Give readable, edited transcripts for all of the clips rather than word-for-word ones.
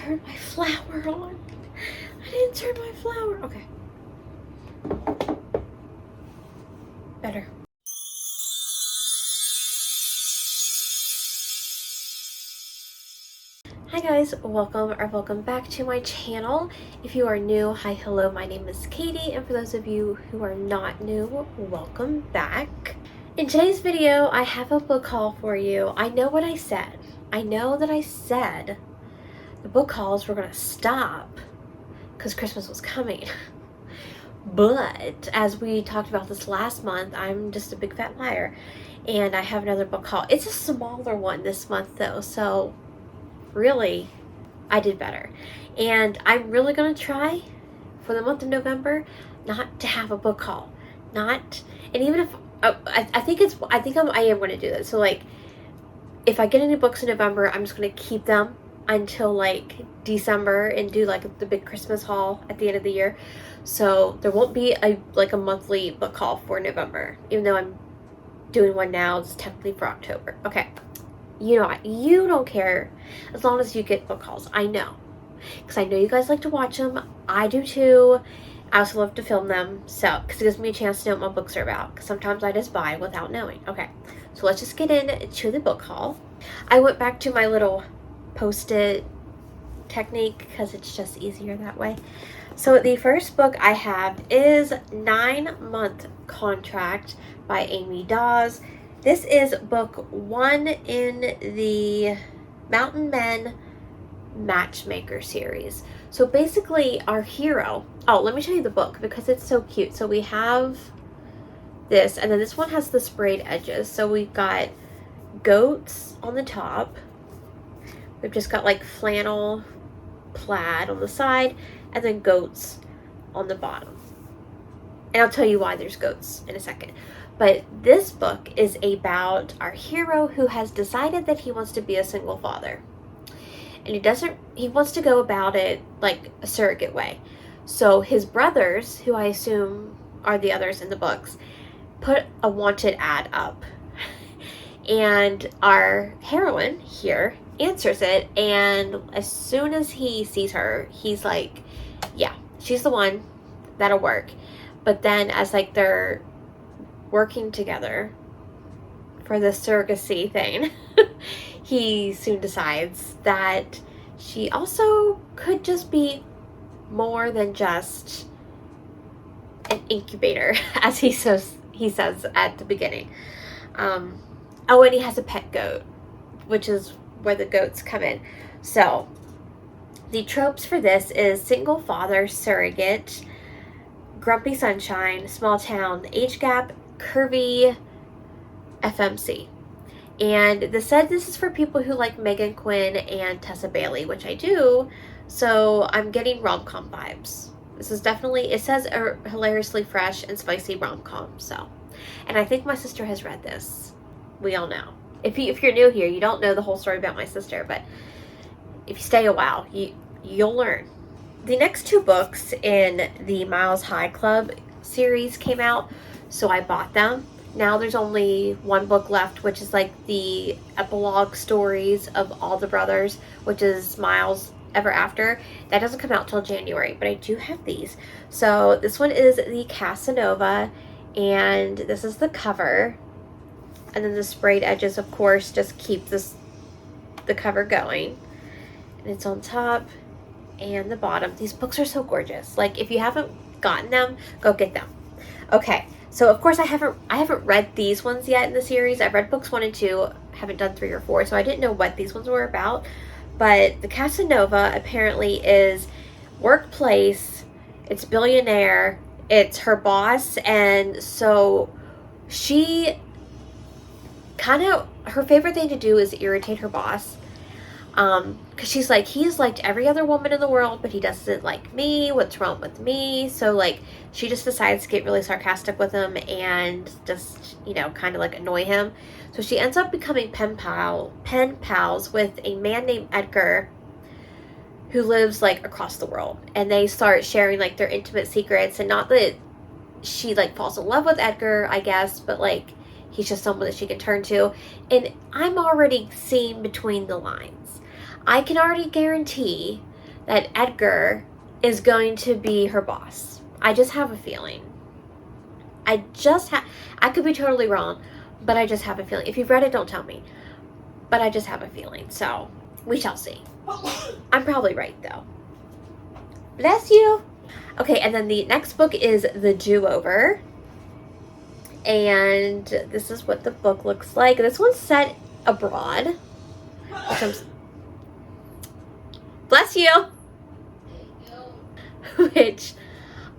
turn my flower on. I didn't turn my flower. Okay. Better. Hi guys, welcome back to my channel. If you are new, hi, hello, my name is Katie, and for those of you who are not new, welcome back. In today's video, I have a book haul for you. I know what I said. I know that I said the book hauls were gonna stop because Christmas was coming. But as we talked about this last month, I'm just a big fat liar, and I have another book haul. It's a smaller one this month though, so really, I did better. And I'm really gonna try for the month of November not to have a book haul. And even if I think I am gonna do that. So like, if I get any books in November, I'm just gonna keep them until like December and do like the big Christmas haul at the end of the year. So there won't be a monthly book haul for November, even though I'm doing one now. It's technically for October. Okay. You know, you don't care as long as you get book hauls. I know, because I know you guys like to watch them. I do too. I also love to film them, so because it gives me a chance to know what my books are about. Because sometimes I just buy without knowing. Okay, so let's just get into the book haul. I went back to my little post-it technique because it's just easier that way. So the first book I have is 9-Month Contract by Amy Dawes. This is book 1 in the Mountain Men Matchmaker series. So basically our hero, let me show you the book because it's so cute. So we have this, and then this one has the sprayed edges. So we've got goats on the top. We've just got like flannel plaid on the side, and then goats on the bottom. And I'll tell you why there's goats in a second. But this book is about our hero who has decided that he wants to be a single father. And he wants to go about it like a surrogate way. So his brothers, who I assume are the others in the books, put a wanted ad up. And our heroine here answers it, and as soon as he sees her, he's like, yeah, she's the one, that'll work. But then as like they're working together for the surrogacy thing, he soon decides that she also could just be more than just an incubator, as he says at the beginning. And he has a pet goat, which is where the goats come in. So the tropes for this is single father, surrogate, grumpy sunshine, small town, age gap, curvy, FMC. And this is for people who like Megan Quinn and Tessa Bailey, which I do. So I'm getting rom-com vibes. This is definitely, it says a hilariously fresh and spicy rom-com. So, and I think my sister has read this. We all know. If you're new here, you don't know the whole story about my sister, but if you stay a while, you'll learn. The next 2 books in the Miles High Club series came out, so I bought them. Now there's only 1 book left, which is like the epilogue stories of all the brothers, which is Miles Ever After. That doesn't come out till January, but I do have these. So this one is the Casanova, and this is the cover. And then the sprayed edges, of course, just keep the cover going. And it's on top and the bottom. These books are so gorgeous. Like, if you haven't gotten them, go get them. Okay, so of course I haven't read these ones yet in the series. I've read books 1 and 2, haven't done 3 or 4, so I didn't know what these ones were about. But the Casanova apparently is workplace, it's billionaire, it's her boss, and so she her favorite thing to do is irritate her boss. Because she's like, he's liked every other woman in the world, but he doesn't like me. What's wrong with me? So like, she just decides to get really sarcastic with him and just, kind of like annoy him. So she ends up becoming pen pals with a man named Edgar, who lives like across the world. And they start sharing like their intimate secrets, and not that she like falls in love with Edgar, I guess, but like, he's just someone that she can turn to. And I'm already seeing between the lines. I can already guarantee that Edgar is going to be her boss. I just have a feeling. I could be totally wrong, but I just have a feeling. If you've read it, don't tell me. But I just have a feeling. So, we shall see. I'm probably right, though. Bless you. Okay, and then the next book is The Do-Over. And this is what the book looks like. This one's set abroad. Bless you. Which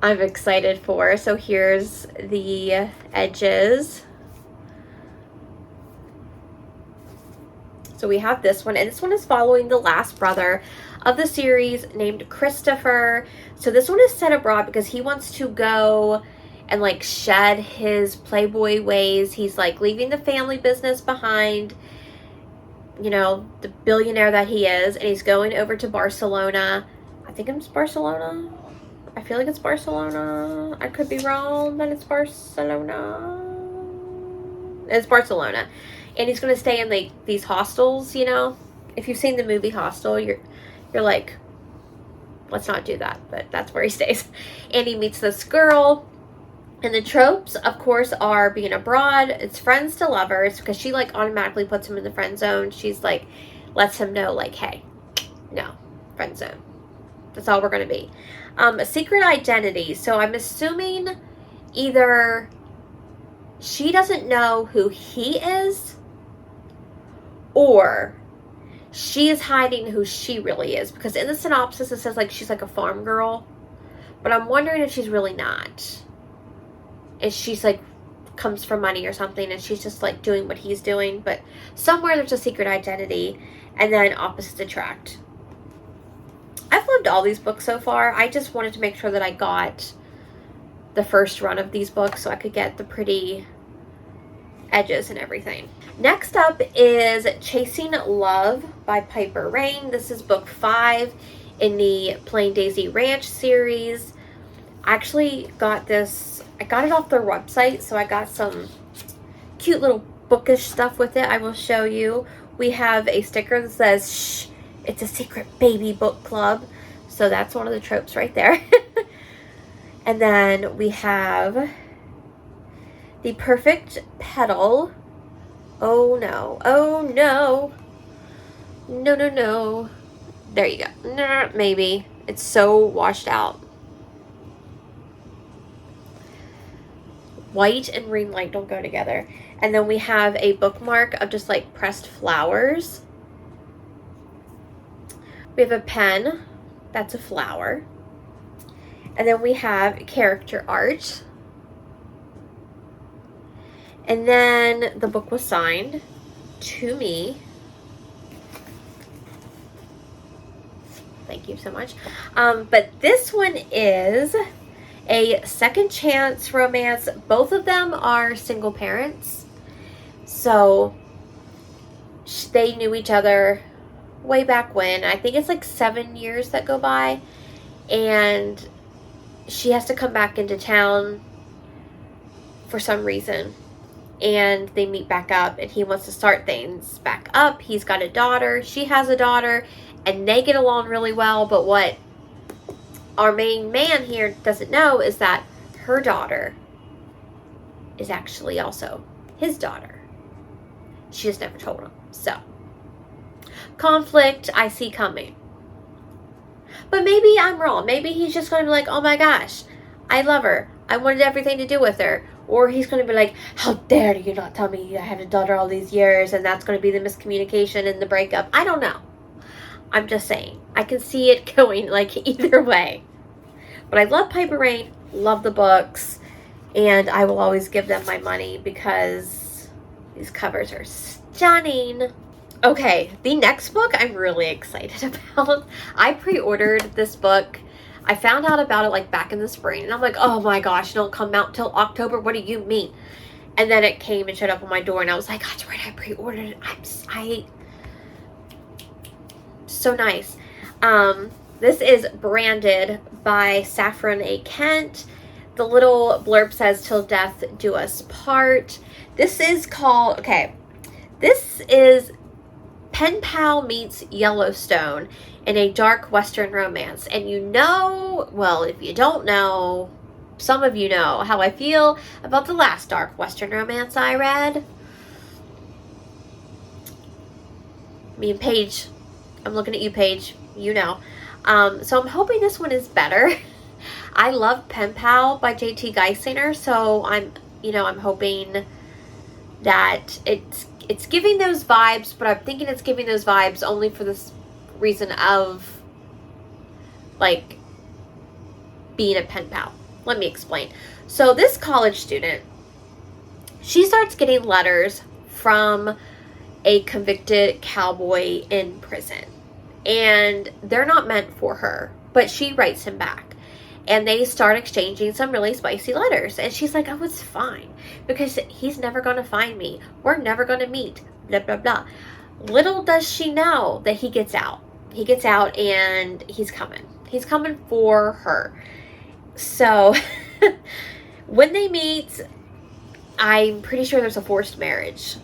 I'm excited for. So here's the edges. So we have this one, and this one is following the last brother of the series named Christopher. So this one is set abroad because he wants to go and like shed his playboy ways. He's like leaving the family business behind, you know, the billionaire that he is, and he's going over to Barcelona. I think it's Barcelona. I feel like it's Barcelona. I could be wrong, but it's Barcelona. It's Barcelona. And he's going to stay in like these hostels, you know. If you've seen the movie Hostel, you're like, let's not do that. But that's where he stays. And he meets this girl. And the tropes, of course, are being abroad. It's friends to lovers, because she like automatically puts him in the friend zone. She's like, lets him know like, hey, no, friend zone. That's all we're going to be. A secret identity. So I'm assuming either she doesn't know who he is, or she is hiding who she really is. Because in the synopsis, it says like she's like a farm girl. But I'm wondering if she's really not. And she's like, comes from money or something, and she's just like doing what he's doing. But somewhere there's a secret identity, and then opposites attract. I've loved all these books so far. I just wanted to make sure that I got the first run of these books so I could get the pretty edges and everything. Next up is Chasing Love by Piper Rain. This is book 5 in the Plain Daisy Ranch series. I actually got this, I got it off their website, so I got some cute little bookish stuff with it. I will show you. We have a sticker that says, shh, it's a secret baby book club. So that's one of the tropes right there. And then we have The Perfect Petal. Oh no. Oh no. No, no, no. There you go. Nah, maybe. It's so washed out. White and green light don't go together. And then we have a bookmark of just like pressed flowers. We have a pen. That's a flower. And then we have character art. And then the book was signed to me. Thank you so much. But this one is a second chance romance. Both of them are single parents. So they knew each other way back when. I think it's like 7 years that go by. And she has to come back into town for some reason. And they meet back up, and he wants to start things back up. He's got a daughter. She has a daughter. And they get along really well. But what our main man here doesn't know is that her daughter is actually also his daughter. She just never told him. So, conflict I see coming. But maybe I'm wrong. Maybe he's just going to be like, oh my gosh, I love her. I wanted everything to do with her. Or he's going to be like, how dare you not tell me I had a daughter all these years, and that's going to be the miscommunication and the breakup. I don't know. I'm just saying. I can see it going like either way. But I love Piper Rain, love the books, and I will always give them my money because these covers are stunning. Okay, the next book I'm really excited about. I pre-ordered this book. I found out about it like back in the spring, and I'm like, oh my gosh, it don't come out till October. What do you mean? And then it came and showed up on my door, and I was like, that's right, I pre-ordered it. So nice. This is branded by Saffron A. Kent. The little blurb says, till death do us part. This is called, okay, this is Pen Pal meets Yellowstone in a dark Western romance. And you know, well, if you don't know, some of you know how I feel about the last dark Western romance I read. Me and Paige, I'm looking at you, Paige, you know. So I'm hoping this one is better. I love Pen Pal by J.T. Geisinger, so I'm hoping that it's giving those vibes, but I'm thinking it's giving those vibes only for this reason of, like, being a pen pal. Let me explain. So this college student, she starts getting letters from a convicted cowboy in prison. And they're not meant for her, but she writes him back. And they start exchanging some really spicy letters. And she's like, oh, it's fine. Because he's never going to find me. We're never going to meet. Blah, blah, blah. Little does she know that he gets out. He gets out and he's coming. He's coming for her. So, when they meet, I'm pretty sure there's a forced marriage.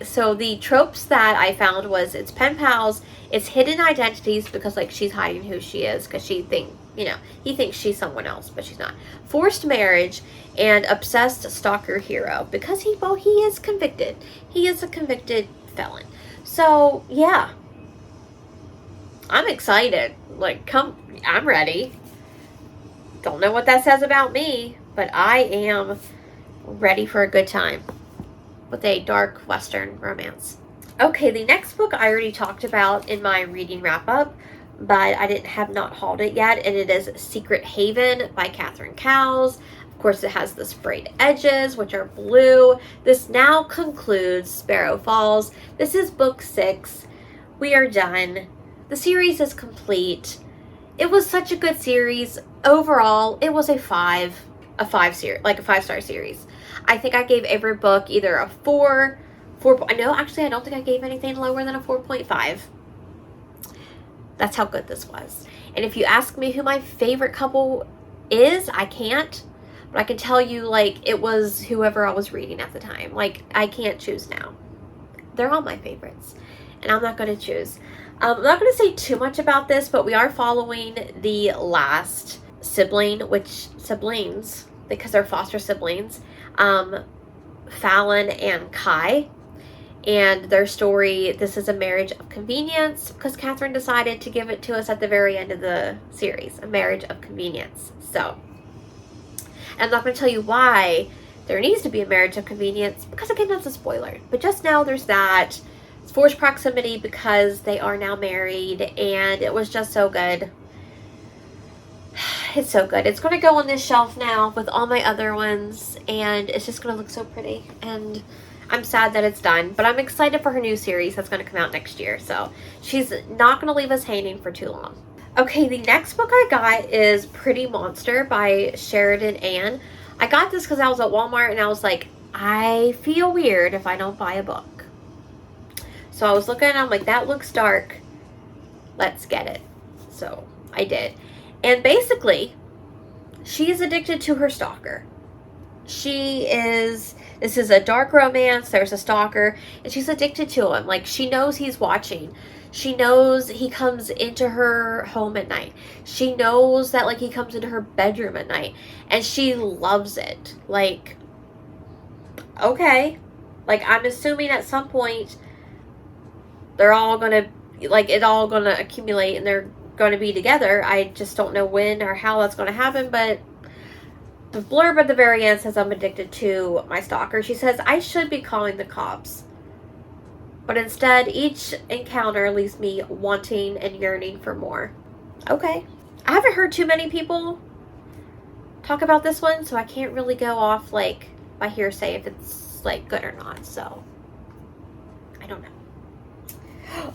So the tropes that I found was it's pen pals, it's hidden identities because, like, she's hiding who she is because he thinks she's someone else, but she's not. Forced marriage and obsessed stalker hero because he is convicted. He is a convicted felon. So, yeah. I'm excited. Like, I'm ready. Don't know what that says about me, but I am ready for a good time with a dark Western romance. Okay, the next book I already talked about in my reading wrap-up, but I have not hauled it yet, and it is Secret Haven by Catherine Cowles. Of course, it has the sprayed edges, which are blue. This now concludes Sparrow Falls. This is book 6. We are done. The series is complete. It was such a good series. Overall, it was a 5-star series. I think I gave every book either a 4. I don't think I gave anything lower than a 4.5. That's how good this was. And if you ask me who my favorite couple is, I can't. But I can tell you, like, it was whoever I was reading at the time. Like, I can't choose now. They're all my favorites. And I'm not going to choose. I'm not going to say too much about this, but we are following the last siblings, because they're foster siblings, Fallon and Kai, and their story. This is a marriage of convenience because Catherine decided to give it to us at the very end of the series, a marriage of convenience. So, and I'm not going to tell you why there needs to be a marriage of convenience because again, that's a spoiler. But just now there's that. It's forced proximity because they are now married, and it was just so good. It's so good. It's going to go on this shelf now with all my other ones, and it's just going to look so pretty. And I'm sad that it's done, but I'm excited for her new series that's going to come out next year. So she's not going to leave us hanging for too long. Okay, the next book I got is Pretty Monster by Sheridan Ann. I got this because I was at Walmart, and I was like, I feel weird if I don't buy a book. So I was looking, and I'm like, that looks dark. Let's get it. So I did. And basically, she is addicted to her stalker. This is a dark romance, there's a stalker, and she's addicted to him. Like, she knows he's watching. She knows he comes into her home at night. She knows that, like, he comes into her bedroom at night. And she loves it. Like, okay. Like, I'm assuming at some point, they're all gonna, like, it's all gonna accumulate and they're going to be together. I just don't know when or how that's going to happen, but the blurb at the very end says I'm addicted to my stalker. She says I should be calling the cops, but instead each encounter leaves me wanting and yearning for more. Okay. I haven't heard too many people talk about this one, so I can't really go off, like, by hearsay if it's, like, good or not, so I don't know.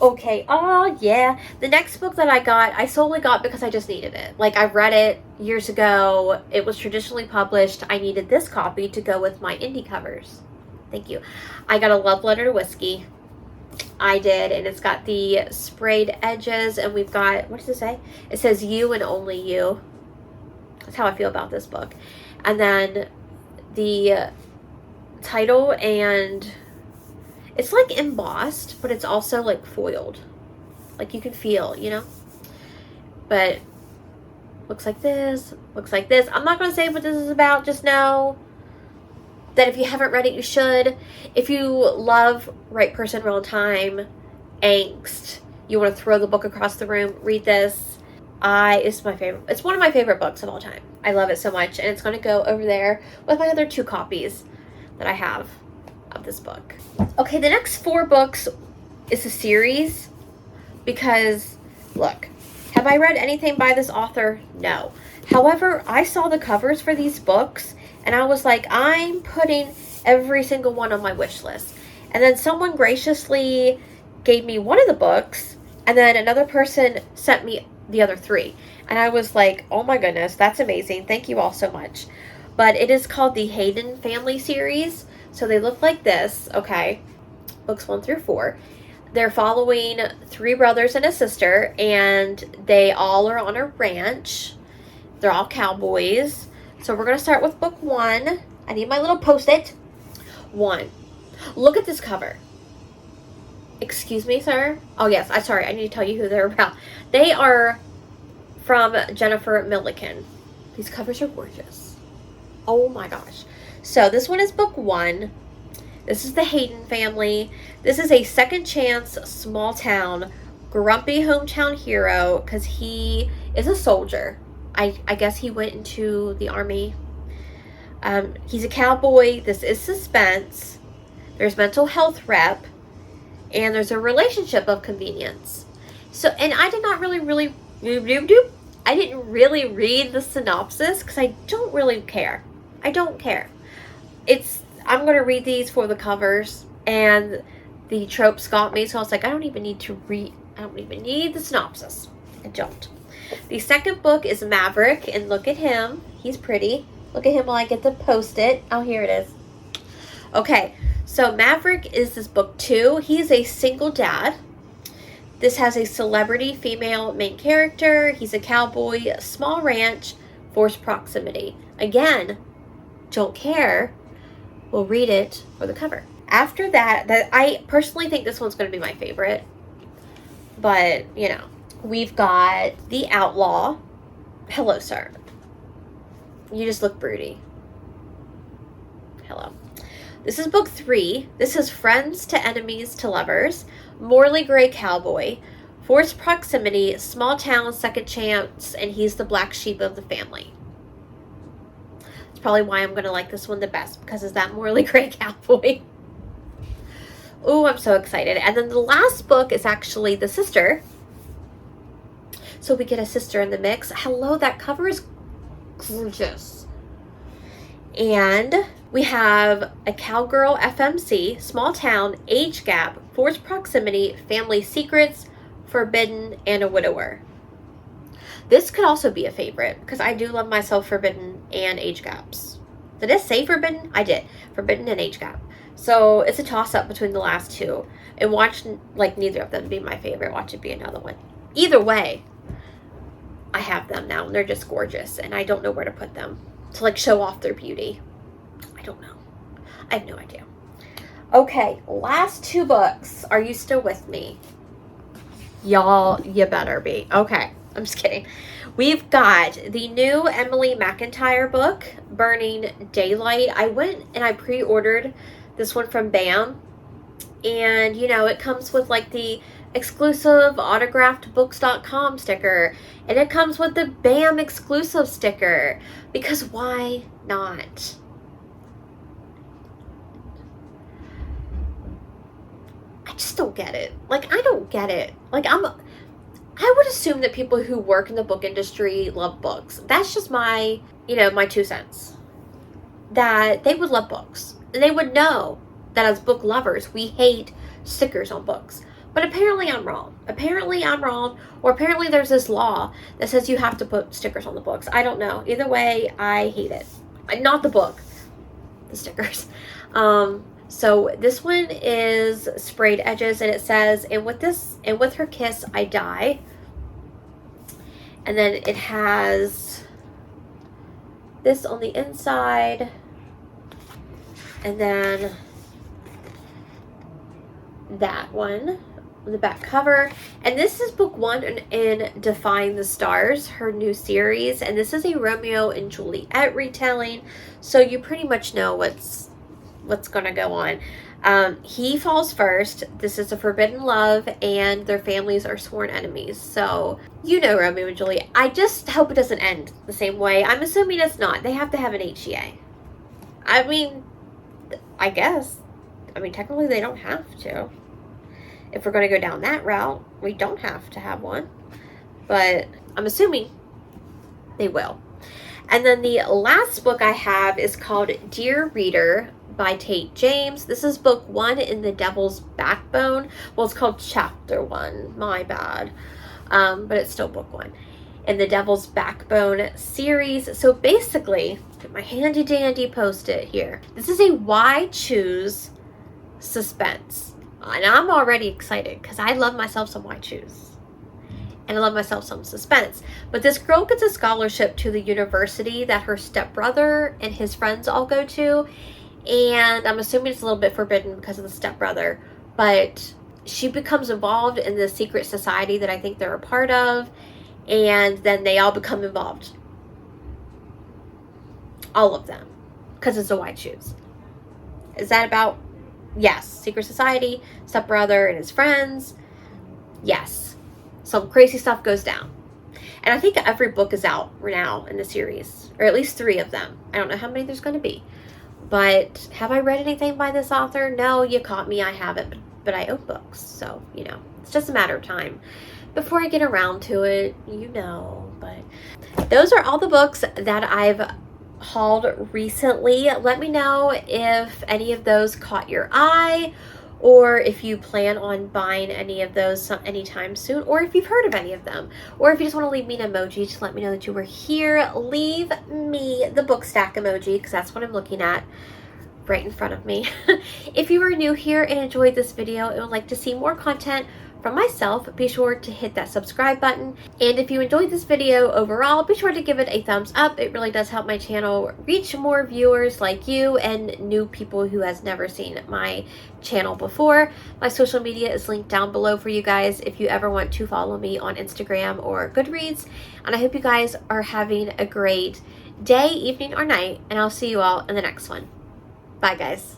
Okay, oh yeah. The next book that I got, I solely got because I just needed it. Like, I read it years ago. It was traditionally published. I needed this copy to go with my indie covers. Thank you. I got A Love Letter to Whiskey. I did, and it's got the sprayed edges, and we've got, what does it say? It says You and Only You. That's how I feel about this book. And then the title, and It's like embossed, but it's also like foiled. Like you can feel, you know? But looks like this, looks like this. I'm not going to say what this is about. Just know that if you haven't read it, you should. If you love Right Person, Wrong Time, angst, you want to throw the book across the room, read this. It's my favorite. It's one of my favorite books of all time. I love it so much, and it's going to go over there with my other 2 copies that I have of this book. Okay, the next 4 books is a series because, look, have I read anything by this author? No. However, I saw the covers for these books, and I was like, I'm putting every single one on my wish list. And then someone graciously gave me one of the books, and then another person sent me the other 3. And I was like, oh my goodness, that's amazing. Thank you all so much. But it is called the Hayden Family Series. So they look like this, okay? Books 1 through 4. They're following 3 brothers and a sister, and they all are on a ranch. They're all cowboys. So we're going to start with book 1. I need my little Post-it. 1. Look at this cover. Excuse me, sir? Oh, yes. I'm sorry. I need to tell you who they're about. They are from Jennifer Milliken. These covers are gorgeous. Oh, my gosh. So this one is book 1. This is the Hayden family. This is a second chance, small town, grumpy hometown hero because he is a soldier. I guess he went into the army. He's a cowboy. This is suspense. There's mental health rep. And there's a relationship of convenience. So, and I did not really, I didn't really read the synopsis because I don't really care. I don't care. I'm going to read these for the covers, and the tropes got me, so I was like, I don't even need the synopsis. I don't. The second book is Maverick, and look at him. He's pretty. Look at him while I get the Post-it. Oh, here it is. Okay, so Maverick is this book 2. He's a single dad. This has a celebrity female main character. He's a cowboy, small ranch, forced proximity. Again, don't care. We'll read it for the cover. After that I personally think this one's going to be my favorite. But, you know, we've got The Outlaw. Hello, sir. You just look broody. Hello. This is book 3. This is Friends to Enemies to Lovers. Morley Gray Cowboy. Forced proximity, small town, second chance, and he's the black sheep of the family. It's probably why I'm going to like this one the best, because it's that Morley Gray Cowboy. Ooh, I'm so excited. And then the last book is actually The Sister. So we get a sister in the mix. Hello, that cover is gorgeous. And we have a cowgirl FMC, small town, age gap, forced proximity, family secrets, forbidden, and a widower. This could also be a favorite because I do love myself forbidden and age gaps. Did it say forbidden? I did. Forbidden and age gap. So it's a toss-up between the last 2. And watch, like, neither of them be my favorite. Watch it be another one. Either way, I have them now, and they're just gorgeous. And I don't know where to put them to, like, show off their beauty. I don't know. I have no idea. Okay, last 2 books. Are you still with me? Y'all, you better be. Okay, I'm just kidding. We've got the new Emily McIntyre book, Burning Daylight. I went and I pre-ordered this one from BAM. And, you know, it comes with, like, the exclusive autographedbooks.com sticker. And it comes with the BAM exclusive sticker. Because why not? I just don't get it. Like, I don't get it. Like, I would assume that people who work in the book industry love books. That's just my, you know, my 2 cents. That they would love books. And they would know that as book lovers, we hate stickers on books. But apparently I'm wrong. Apparently I'm wrong. Or apparently there's this law that says you have to put stickers on the books. I don't know. Either way, I hate it. Not the book. The stickers. So this one is sprayed edges, and it says, and with her kiss, I die. And then it has this on the inside. And then that one, the back cover. And this is book 1 in Defying the Stars, her new series. And this is a Romeo and Juliet retelling. So you pretty much know what's going to go on. He falls first. This is a forbidden love, and their families are sworn enemies. So, you know Romeo and Juliet. I just hope it doesn't end the same way. I'm assuming it's not. They have to have an HEA. I mean, I guess. I mean, technically they don't have to. If we're going to go down that route, we don't have to have one. But I'm assuming they will. And then the last book I have is called Dear Reader by Tate James. This is book 1 in The Devil's Backbone. Well, it's called chapter 1. My bad. But it's still book 1 in The Devil's Backbone series. So basically, my handy dandy post-it here. This is a why choose suspense. And I'm already excited because I love myself some why choose. And I love myself some suspense. But this girl gets a scholarship to the university that her stepbrother and his friends all go to. And I'm assuming it's a little bit forbidden because of the stepbrother. But she becomes involved in the secret society that I think they're a part of. And then they all become involved. All of them. Because it's a why choose. Is that about? Yes. Secret society, stepbrother and his friends. Yes. Some crazy stuff goes down. And I think every book is out now in the series. Or at least 3 of them. I don't know how many there's going to be. But have I read anything by this author? No, you caught me. I haven't. But I own books. So, you know, it's just a matter of time before I get around to it, you know. But those are all the books that I've hauled recently. Let me know if any of those caught your eye, or if you plan on buying any of those anytime soon, or if you've heard of any of them, or if you just want to leave me an emoji to let me know that you were here. Leave me the book stack emoji, because that's what I'm looking at right in front of me. If you are new here and enjoyed this video and would like to see more content from myself, be sure to hit that subscribe button. And if you enjoyed this video overall, be sure to give it a thumbs up. It really does help my channel reach more viewers like you and new people who has never seen my channel before. My social media is linked down below for you guys if you ever want to follow me on Instagram or Goodreads. And I hope you guys are having a great day, evening, or night, and I'll see you all in the next one. Bye, guys.